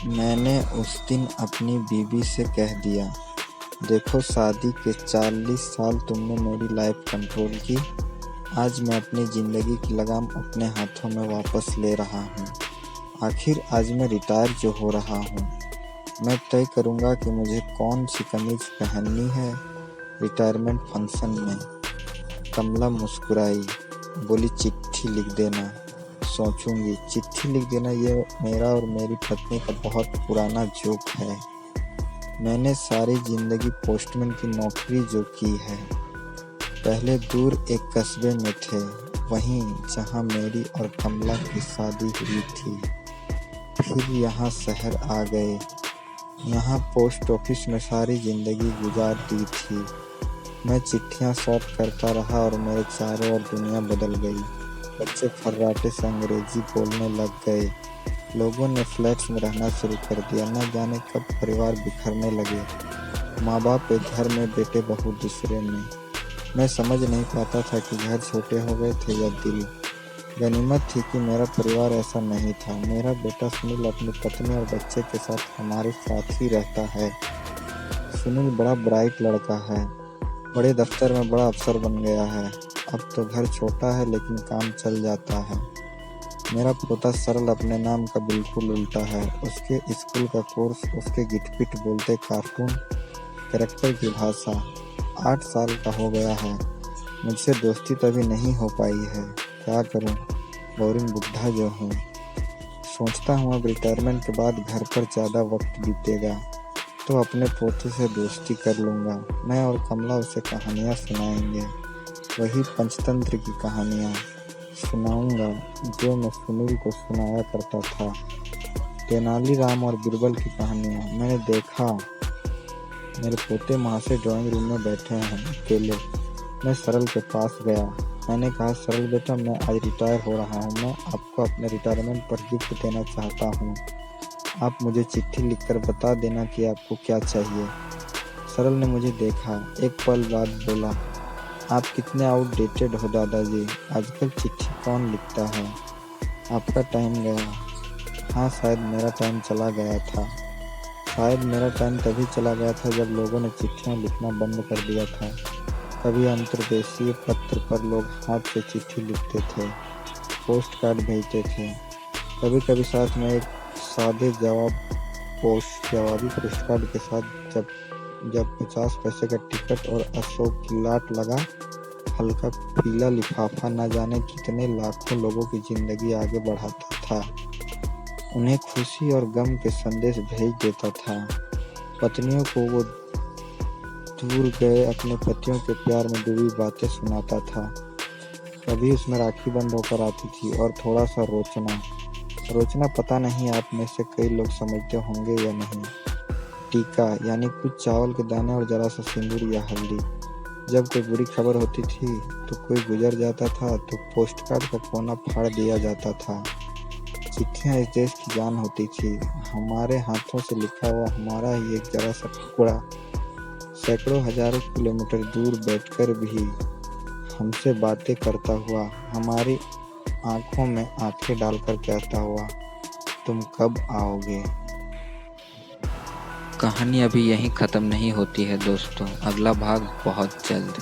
मैंने उस दिन अपनी बीवी से कह दिया, देखो शादी के 40 साल तुमने मेरी लाइफ कंट्रोल की, आज मैं अपनी ज़िंदगी की लगाम अपने हाथों में वापस ले रहा हूँ। आखिर आज मैं रिटायर जो हो रहा हूँ, मैं तय करूँगा कि मुझे कौन सी कमीज पहननी है रिटायरमेंट फंक्शन में। कमला मुस्कुराई, बोली चिट्ठी लिख देना। सोचूंगी, चिट्ठी लिख देना ये मेरा और मेरी पत्नी का बहुत पुराना जोक है। मैंने सारी जिंदगी पोस्टमैन की नौकरी जो की है। पहले दूर एक कस्बे में थे, वहीं जहां मेरी और कमला की शादी हुई थी। फिर यहाँ शहर आ गए, यहाँ पोस्ट ऑफिस में सारी जिंदगी गुजार दी थी। मैं चिट्ठियाँ सॉर्ट करता रहा और मेरे चारों ओर दुनिया बदल गई। बच्चे फर्राटे से अंग्रेजी बोलने लग गए, लोगों ने फ्लैट्स में रहना शुरू कर दिया। न जाने कब परिवार बिखरने लगे, माँ बाप एक घर में, बेटे बहू दूसरे में। मैं समझ नहीं पाता था कि घर छोटे हो गए थे या दिल। गनीमत थी कि मेरा परिवार ऐसा नहीं था। मेरा बेटा सुनील अपनी पत्नी और बच्चे के साथ हमारे साथ ही रहता है। सुनील बड़ा ब्राइट लड़का है, बड़े दफ्तर में बड़ा अफसर बन गया है। अब तो घर छोटा है लेकिन काम चल जाता है। मेरा पोता सरल अपने नाम का बिल्कुल उल्टा है। उसके स्कूल का कोर्स, उसके गिटपिट बोलते कार्टून कैरेक्टर की भाषा। 8 साल का हो गया है, मुझसे दोस्ती तभी नहीं हो पाई है। क्या करूं, बोरिंग बुढ़ा जो हूं। सोचता हूं अब रिटायरमेंट के बाद घर पर ज़्यादा वक्त बीतेगा तो अपने पोते से दोस्ती कर लूँगा। मैं और कमला उसे कहानियाँ सुनाएंगे, वही पंचतंत्र की कहानियाँ सुनाऊंगा जो मैं सुनील को सुनाया करता था। तेनालीराम और बीरबल की कहानियाँ। मैंने देखा मेरे पोते माँ से ड्राइंग रूम में बैठे हैं अकेले। मैं सरल के पास गया। मैंने कहा, सरल बेटा, मैं आज रिटायर हो रहा हूँ। मैं आपको अपने रिटायरमेंट पर गिफ्ट देना चाहता हूँ। आप मुझे चिट्ठी लिखकर बता देना कि आपको क्या चाहिए। सरल ने मुझे देखा, एक पल बाद बोला, आप कितने आउटडेटेड हो दादाजी, आजकल चिट्ठी कौन लिखता है। आपका टाइम गया। हाँ, शायद मेरा टाइम चला गया था। शायद मेरा टाइम तभी चला गया था जब लोगों ने चिट्ठियाँ लिखना बंद कर दिया था। कभी अंतर्देशीय पत्र पर लोग हाथ से चिट्ठी लिखते थे, पोस्ट कार्ड भेजते थे। कभी कभी साथ में एक सादे जवाबी पोस्ट कार्ड के साथ जब 50 पैसे का टिकट और अशोक की लाट लगा हल्का पीला लिफाफा न जाने कितने लाखों लोगों की जिंदगी आगे बढ़ाता था। उन्हें खुशी और गम के संदेश भेज देता था। पत्नियों को वो दूर गए अपने पतियों के प्यार में डूबी बातें सुनाता था। कभी उसमें राखी बंद होकर आती थी और थोड़ा सा रोचना पता नहीं आप में से कई लोग समझते होंगे या नहीं। टीका यानी कुछ चावल के दाने और जरा सा सिंदूर या हल्दी। जब कोई बुरी खबर होती थी तो कोई गुजर जाता था तो पोस्ट कार्ड का कोना फाड़ दिया जाता था। चिट्ठियाँ इस देश की जान होती थी। हमारे हाथों से लिखा हुआ हमारा ही एक जरा सा टुकड़ा सैकड़ों हजारों किलोमीटर दूर बैठकर भी हमसे बातें करता हुआ, हमारी आंखों में आंखें डालकर कहता हुआ, तुम कब आओगे। कहानी अभी यहीं ख़त्म नहीं होती है दोस्तों, अगला भाग बहुत जल्द।